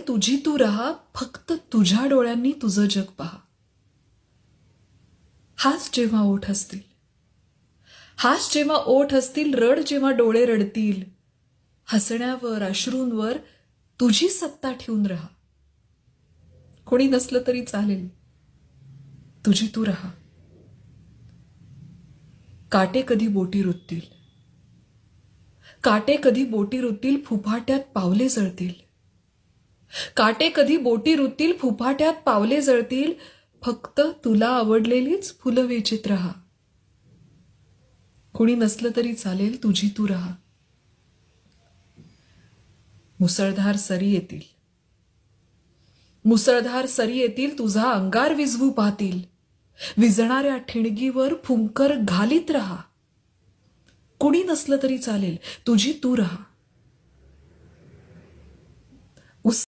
तुझी तू राहा, फक्त तुझ्या डोळ्यांनी तुझं जग पहा. हाच जेव्हा ओठ असतील, हाच जेव्हा ओठ असतील, रड जेव्हा डोळे रडतील, हसण्यावर अश्रूंवर तुझी सत्ता ठेवून राहा. कोणी नसलं तरी चालेल, तुझी तू राहा. काटे कधी बोटी रुततील, काटे कधी बोटी रुततील, फुफाट्यात पावले जळतील. काटे कधी बोटी रुततील, फुफाट्यात पावले जळतील, फक्त तुला आवडलेलीच फुलं वेचीत राहा. कोणी नसलं तरी चालेल, तुझी तू राहा. मुसळधार सरी येतील, मुसळधार सरी येतील, तुझा अंगार विझवू पाहतील. विजणाऱ्या ठिणगीवर फुंकर घालीत राहा. कुणी नसलं तरी चालेल, तुझी तू राहा.